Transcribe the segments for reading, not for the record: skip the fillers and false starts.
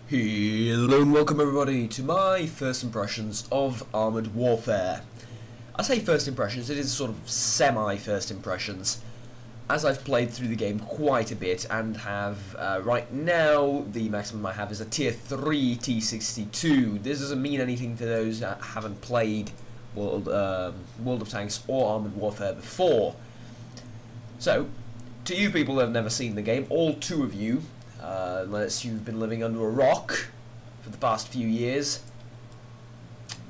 Hello and welcome everybody to my first impressions of Armoured Warfare. I say first impressions, it is sort of semi-first impressions, as I've played through the game quite a bit and have, right now, the maximum I have is a Tier 3 T62. This doesn't mean anything to those that haven't played World of Tanks or Armoured Warfare before. So, to you people that have never seen the game, all two of you, unless you've been living under a rock for the past few years,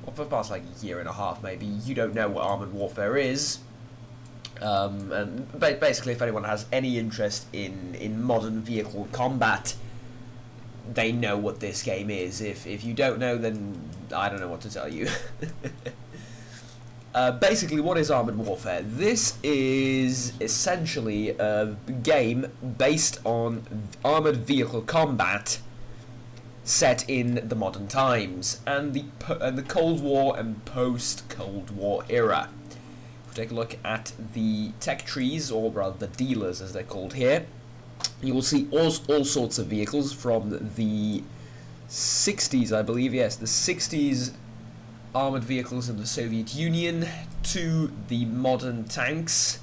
or for the past like year and a half maybe, you don't know what Armoured Warfare is. And basically, if anyone has any interest in modern vehicle combat, they know what this game is. If you don't know, then I don't know what to tell you. Basically, what is Armoured Warfare? This is essentially a game based on armoured vehicle combat set in the modern times and the Cold War and post-Cold War era. If we take a look at the tech trees, or rather the dealers as they're called here, you will see all sorts of vehicles from the 60s, I believe, yes, the 60s armoured vehicles in the Soviet Union to the modern tanks.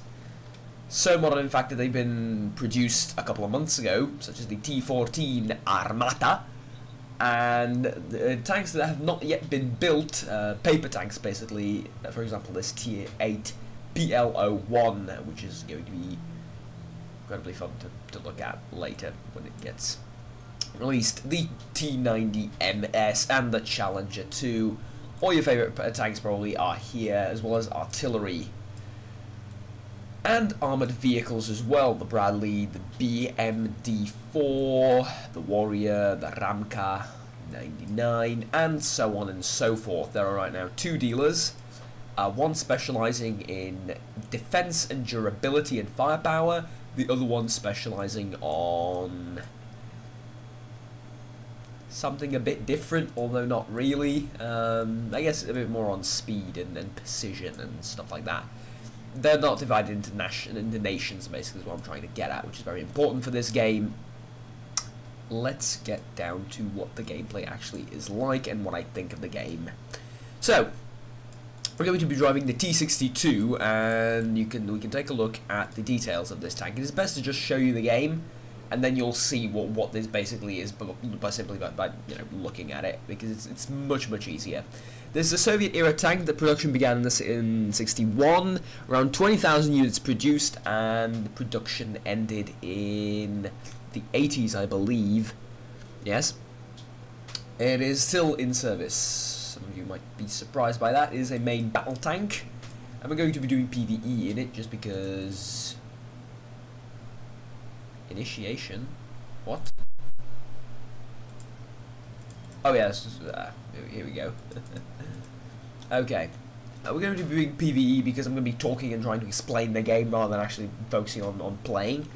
So modern, in fact, that they've been produced a couple of months ago, such as the T-14 Armata, and tanks that have not yet been built, paper tanks basically, for example this Tier-8 PL-01, which is going to be incredibly fun to look at later when it gets released, the T-90 MS and the Challenger 2. All your favourite tanks probably are here, as well as artillery. And armoured vehicles as well, the Bradley, the BMD-4, the Warrior, the Ramka 99, and so on and so forth. There are right now two dealers, one specialising in defence and durability and firepower, the other one specialising on something a bit different, although not really. I guess a bit more on speed and precision and stuff like that. They're not divided into nations, basically, is what I'm trying to get at, which is very important for this game. Let's get down to what the gameplay actually is like and what I think of the game. So, we're going to be driving the T62, and we can take a look at the details of this tank. It is best to just show you the game, and then you'll see what this basically is by simply looking at it, because it's much easier. This is a Soviet-era tank. The production began in 61, around 20,000 units produced, and the production ended in the 80s, I believe. Yes, it is still in service. Some of you might be surprised by that. It is a main battle tank, and we're going to be doing PvE in it just because. Initiation? What? Oh yes, here we go. Okay, we're going to be doing PvE because I'm going to be talking and trying to explain the game rather than actually focusing on playing.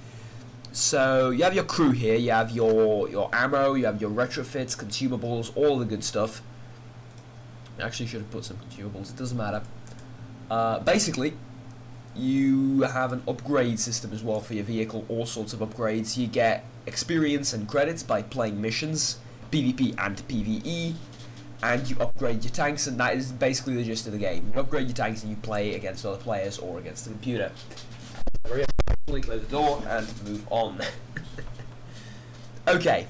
So you have your crew here, you have your ammo, you have your retrofits, consumables, all the good stuff. I actually should have put some consumables, it doesn't matter. Basically, you have an upgrade system as well for your vehicle, all sorts of upgrades. You get experience and credits by playing missions, PvP and PvE, and you upgrade your tanks, and that is basically the gist of the game. You upgrade your tanks and you play against other players or against the computer. Close the door and move on. Okay,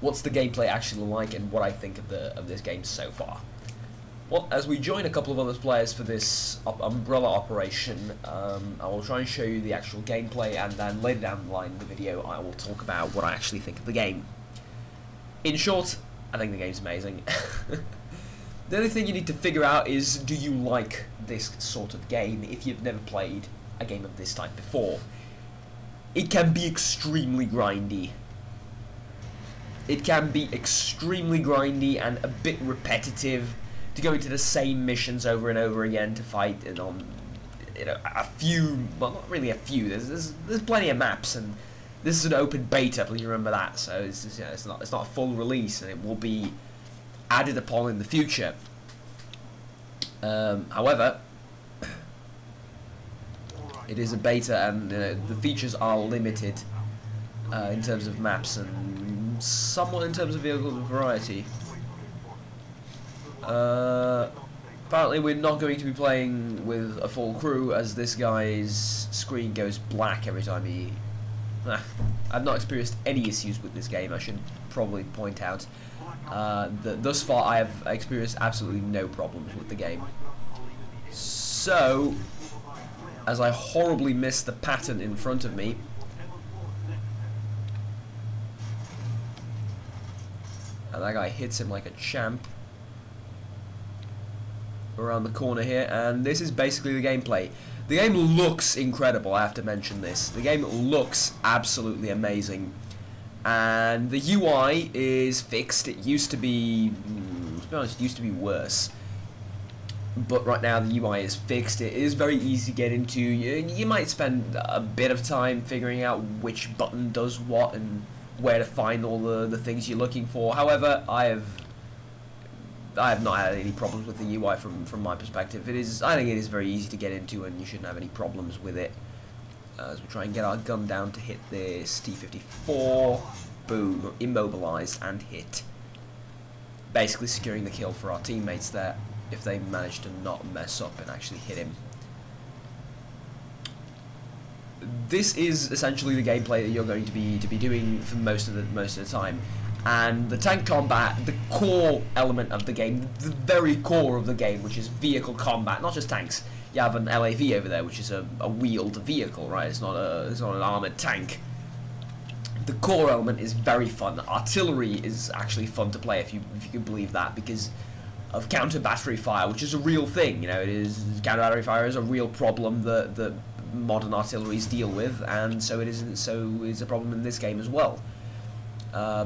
what's the gameplay actually like and what I think of this game so far? Well, as we join a couple of other players for this umbrella operation, I will try and show you the actual gameplay, and then later down the line in the video I will talk about what I actually think of the game. In short, I think the game's amazing. The only thing you need to figure out is, do you like this sort of game if you've never played a game of this type before? It can be extremely grindy. It can be extremely grindy and a bit repetitive, to go into the same missions over and over again to fight on, a few, well, not really a few. There's plenty of maps, and this is an open beta. Please remember that. So it's not a full release, and it will be added upon in the future. However, it is a beta, and the features are limited in terms of maps and somewhat in terms of vehicle variety. Apparently we're not going to be playing with a full crew, as this guy's screen goes black every time he... I've not experienced any issues with this game, I should probably point out. Thus far I have experienced absolutely no problems with the game. So, as I horribly missed the pattern in front of me, and that guy hits him like a champ around the corner here, and this is basically the gameplay. The game looks incredible, I have to mention this. The game looks absolutely amazing. And the UI is fixed. It used to be, to be honest, it used to be worse. But right now the UI is fixed. It is very easy to get into. You might spend a bit of time figuring out which button does what and where to find all the things you're looking for. However, I have not had any problems with the UI from my perspective. I think it is very easy to get into, and you shouldn't have any problems with it. As we try and get our gun down to hit this T-54, boom, immobilized and hit. Basically securing the kill for our teammates there, if they manage to not mess up and actually hit him. This is essentially the gameplay that you're going to be doing for most of the time. And the tank combat, the core element of the game, the very core of the game, which is vehicle combat, not just tanks. You have an LAV over there, which is a wheeled vehicle, right? It's not an armored tank. The core element is very fun. Artillery is actually fun to play, if you can believe that, because of counter battery fire, which is a real thing. You know, counter battery fire is a real problem that modern artilleries deal with, and so it's a problem in this game as well.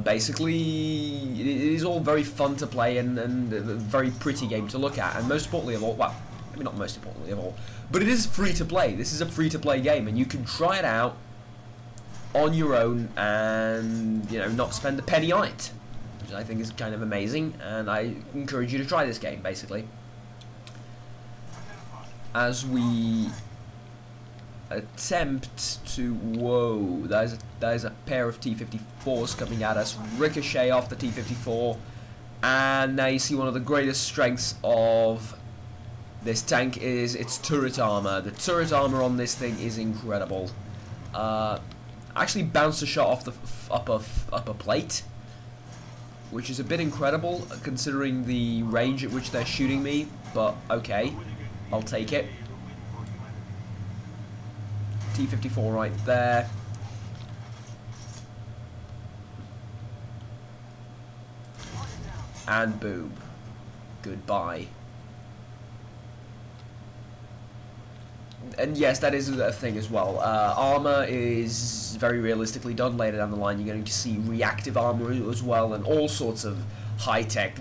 Basically, it is all very fun to play and a very pretty game to look at, and most importantly of all, well, maybe not most importantly of all, but it is free to play. This is a free to play game, and you can try it out on your own and, you know, not spend a penny on it, which I think is kind of amazing, and I encourage you to try this game, basically. As we attempt to... Whoa, there's a pair of T-54s coming at us, ricochet off the T-54, and now you see one of the greatest strengths of this tank is its turret armor. The turret armor on this thing is incredible. Actually bounced a shot off the upper plate, which is a bit incredible considering the range at which they're shooting me, but okay, I'll take it. T-54 right there. And boom. Goodbye. And yes, that is a thing as well. Armor is very realistically done. Later down the line, you're going to see reactive armor as well, and all sorts of high-tech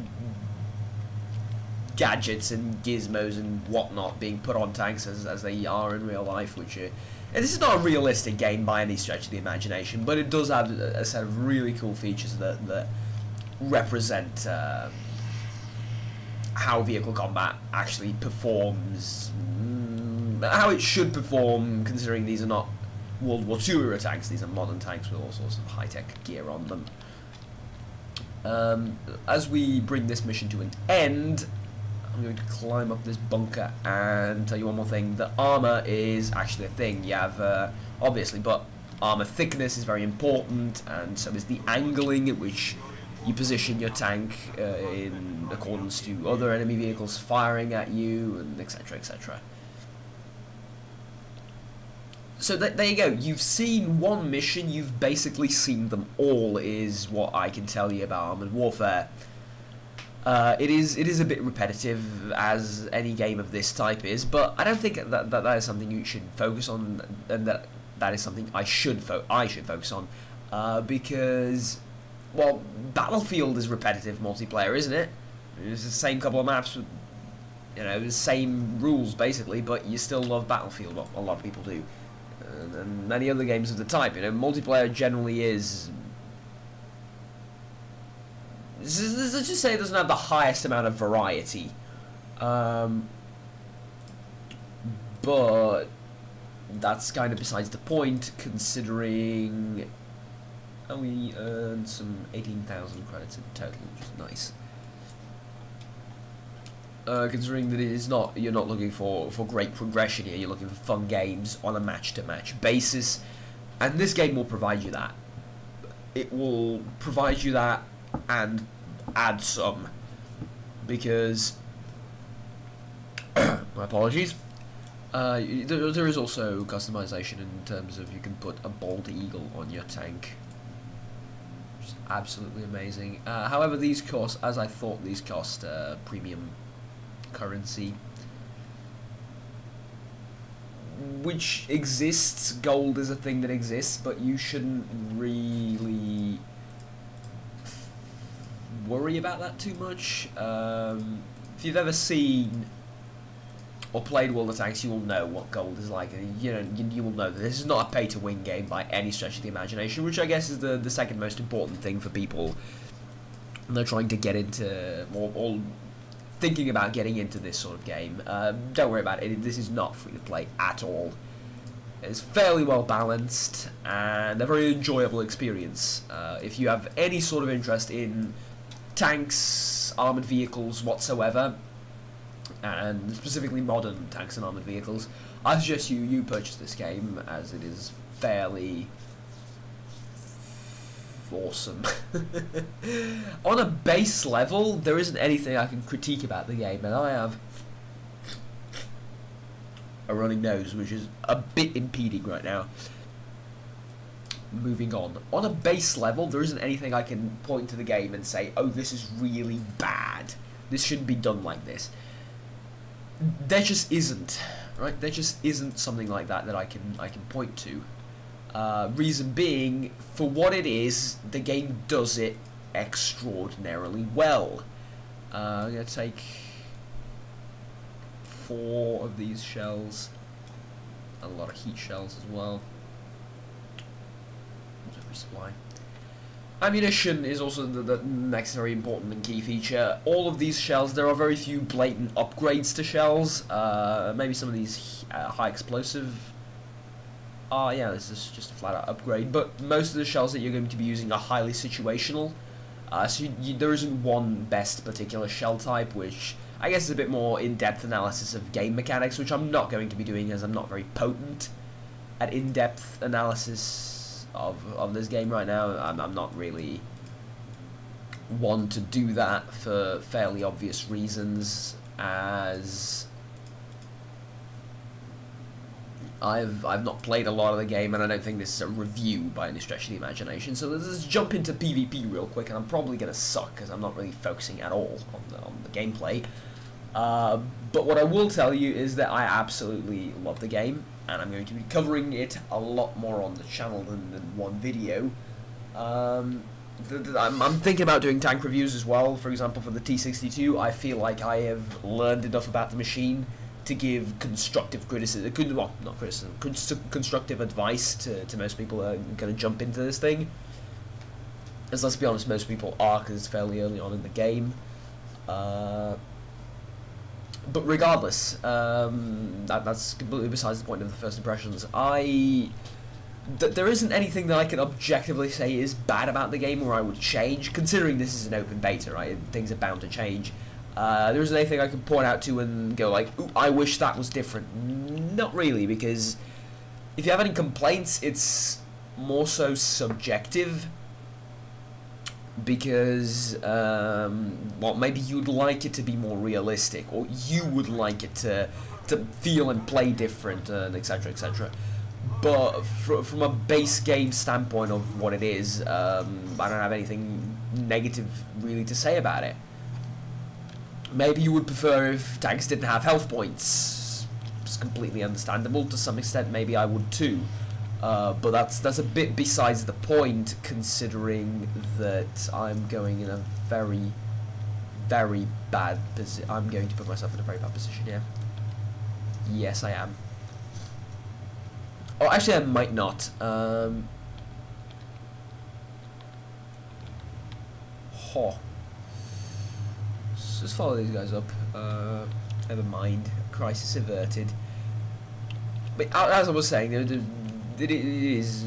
gadgets and gizmos and whatnot being put on tanks as they are in real life, which and this is not a realistic game by any stretch of the imagination, but it does have a set of really cool features that represent how vehicle combat actually performs, how it should perform, considering these are not World War II era tanks, these are modern tanks with all sorts of high-tech gear on them. As we bring this mission to an end, I'm going to climb up this bunker and tell you one more thing. The armor is actually a thing. You have, obviously, but armor thickness is very important, and so is the angling at which you position your tank in accordance to other enemy vehicles firing at you, and etc, etc. So there you go. You've seen one mission, you've basically seen them all, is what I can tell you about Armored Warfare. It is a bit repetitive, as any game of this type is, but I don't think that is something you should focus on, and that is something I should focus on, because, well, Battlefield is repetitive multiplayer, isn't it? It's the same couple of maps with, you know, the same rules basically, but you still love Battlefield. Well, a lot of people do, and many other games of the type. You know, multiplayer generally is, let's just say it doesn't have the highest amount of variety, but that's kind of besides the point, considering and we earned some 18,000 credits in total, which is nice. Considering that you're not looking for great progression here, you're looking for fun games on a match-to-match basis, and this game will provide you that. It will provide you that and add some, because my apologies. There is also customization in terms of you can put a bald eagle on your tank, which is absolutely amazing. However, these cost, as I thought, these cost premium currency, which exists. Gold is a thing that exists, but you shouldn't really worry about that too much. If you've ever seen or played World of Tanks, you will know what gold is like. You will know that this is not a pay-to-win game by any stretch of the imagination, which I guess is the second most important thing for people when they're trying to get into or thinking about getting into this sort of game. Don't worry about it. This is not free to play at all. It's fairly well balanced and a very enjoyable experience. If you have any sort of interest in tanks, armoured vehicles whatsoever, and specifically modern tanks and armoured vehicles, I suggest you purchase this game, as it is fairly awesome. On a base level, there isn't anything I can critique about the game, and I have a running nose, which is a bit impeding right now. Moving on. On a base level, there isn't anything I can point to the game and say, oh, this is really bad. This shouldn't be done like this. There just isn't, right? There just isn't something like that that I can point to. Reason being, for what it is, the game does it extraordinarily well. I'm going to take 4 of these shells, a lot of heat shells as well. Resupply. Ammunition is also the next very important and key feature. All of these shells, there are very few blatant upgrades to shells. Maybe some of these high explosive. Yeah, this is just a flat out upgrade. But most of the shells that you're going to be using are highly situational. So there isn't one best particular shell type, which I guess is a bit more in-depth analysis of game mechanics, which I'm not going to be doing as I'm not very potent at in-depth analysis of this game right now. I'm not really one to do that for fairly obvious reasons, as I've not played a lot of the game, and I don't think this is a review by any stretch of the imagination. So let's jump into PvP real quick, and I'm probably gonna suck because I'm not really focusing at all on the gameplay. But what I will tell you is that I absolutely love the game, and I'm going to be covering it a lot more on the channel than one video. I'm thinking about doing tank reviews as well. For example, for the T62, I feel like I have learned enough about the machine to give constructive criticism, well, not criticism, constructive advice to most people that are going to jump into this thing. As let's be honest, most people are, because it's fairly early on in the game. But regardless, that's completely besides the point of the first impressions. There isn't anything that I can objectively say is bad about the game or I would change, considering this is an open beta, right? Things are bound to change. There isn't anything I can point out to and go like, ooh, I wish that was different. Not really, because if you have any complaints, it's more so subjective. Because, well, maybe you'd like it to be more realistic, or you would like it to feel and play different, and etc, etc. But from a base game standpoint of what it is, I don't have anything negative really to say about it. Maybe you would prefer if tanks didn't have health points. It's completely understandable. To some extent, maybe I would too. But that's a bit besides the point, considering that I'm going in a very, very bad position. I'm going to put myself in a very bad position here. Yes, I am. Oh, actually, I might not. Just follow these guys up. Never mind. Crisis averted. But as I was saying, it is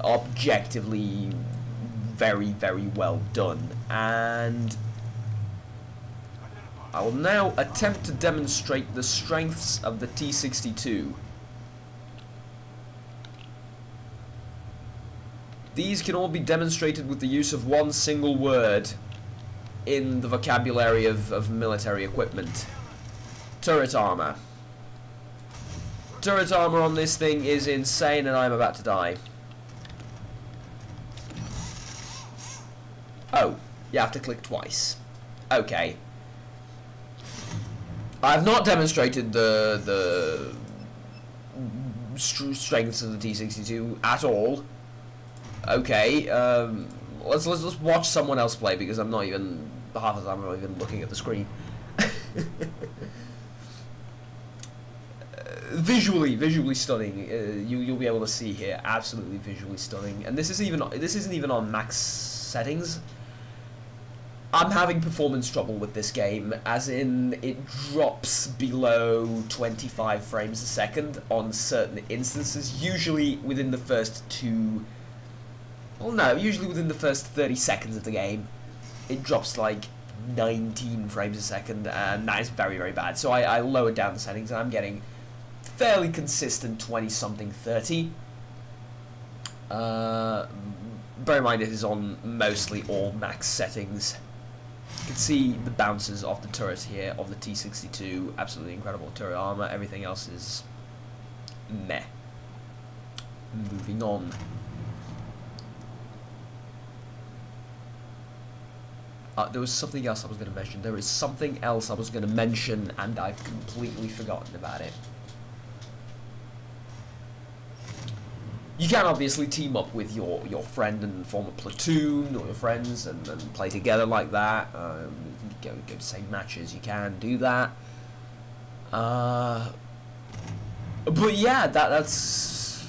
objectively very, very well done. And I will now attempt to demonstrate the strengths of the T-62. These can all be demonstrated with the use of one single word in the vocabulary of military equipment. Turret armor. Turret armor on this thing is insane, and I'm about to die. Oh, you have to click twice. Okay. I've not demonstrated the strengths of the T-62 at all. Okay, let's watch someone else play, because I'm not even half of the time I'm not even looking at the screen. Visually stunning. You'll be able to see here, absolutely visually stunning. And this isn't even on max settings. I'm having performance trouble with this game, as in it drops below 25 frames a second on certain instances, usually within the first usually within the first 30 seconds of the game. It drops like 19 frames a second, and that is very, very bad. So I lowered down the settings, and I'm getting fairly consistent 20-something, 30. Bear in mind it is on mostly all max settings. You can see the bounces off the turret here of the T-62, absolutely incredible turret armor. Everything else is meh. Moving on. There was something else I was going to mention. There is something else I was going to mention, and I've completely forgotten about it. You can obviously team up with your friend and form a platoon, or your friends, and play together like that. Go to same matches, you can do that. But yeah, that's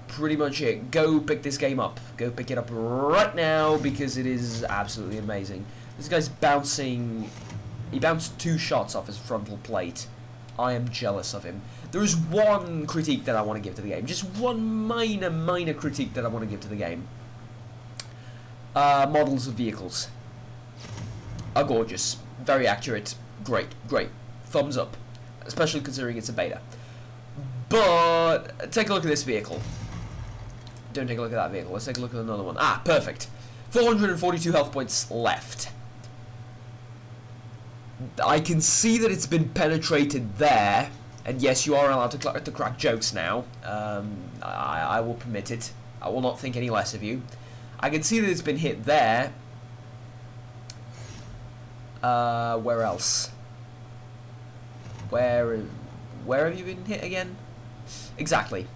pretty much it. Go pick this game up. Go pick it up right now, because it is absolutely amazing. This guy's bouncing. He bounced 2 shots off his frontal plate. I am jealous of him. There is one critique that I want to give to the game. Just one minor critique that I want to give to the game. Models of vehicles are gorgeous. Very accurate. Great. Thumbs up. Especially considering it's a beta. But take a look at this vehicle. Don't take a look at that vehicle. Let's take a look at another one. Ah, perfect. 442 health points left. I can see that it's been penetrated there, and yes, you are allowed to crack jokes now. I will permit it. I will not think any less of you. I can see that it's been hit there. Where else? Where have you been hit again? Exactly.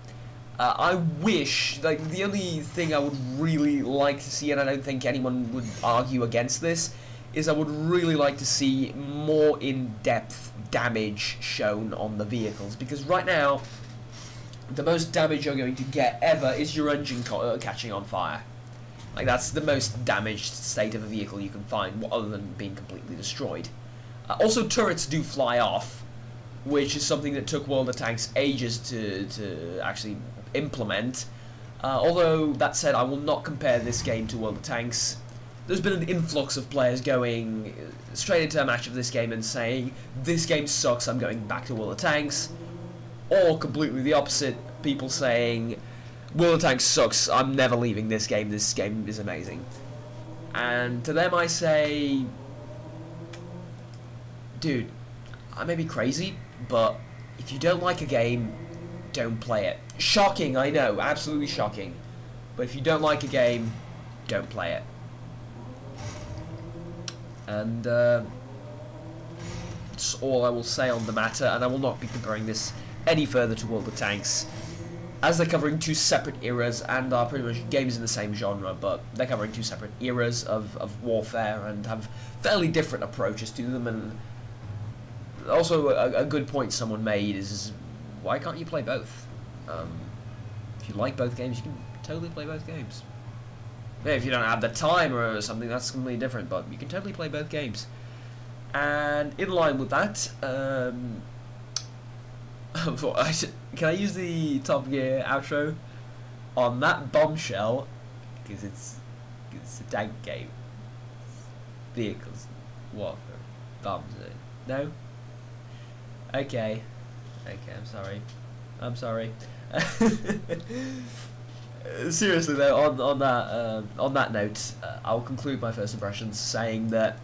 I wish, like, the only thing I would really like to see, and I don't think anyone would argue against this, is I would really like to see more in-depth damage shown on the vehicles, because right now the most damage you're going to get ever is your engine catching on fire. Like, that's the most damaged state of a vehicle you can find, other than being completely destroyed. Also, turrets do fly off, which is something that took World of Tanks ages to actually implement. Although, that said, I will not compare this game to World of Tanks. There's been an influx of players going straight into a match of this game and saying, this game sucks, I'm going back to World of Tanks. Or completely the opposite, people saying, World of Tanks sucks, I'm never leaving this game is amazing. And to them I say, dude, I may be crazy, but if you don't like a game, don't play it. Shocking, I know, absolutely shocking. But if you don't like a game, don't play it. And that's all I will say on the matter, and I will not be comparing this any further to World of Tanks, as they're covering 2 separate eras and are pretty much games in the same genre, but they're covering 2 separate eras of warfare and have fairly different approaches to them. And also a good point someone made is, why can't you play both? If you like both games, you can totally play both games. If you don't have the time or something, that's completely different, but you can totally play both games. And in line with that, can I use the Top Gear outro? on that bombshell, because it's a tank game. Vehicles, warfare, bombs. No. Okay. I'm sorry. I'm sorry. Seriously though, on that note, I'll conclude my first impressions saying that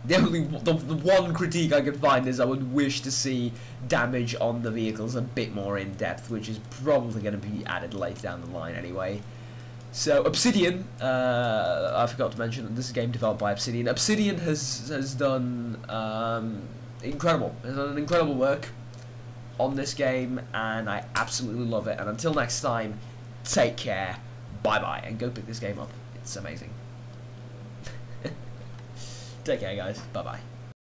the one critique I could find is I would wish to see damage on the vehicles a bit more in depth, which is probably going to be added later down the line anyway. So Obsidian, I forgot to mention that this is a game developed by Obsidian. Obsidian has done incredible work on this game, and I absolutely love it. And until next time, take care, bye bye, and go pick this game up. It's amazing. Take care, guys. Bye bye.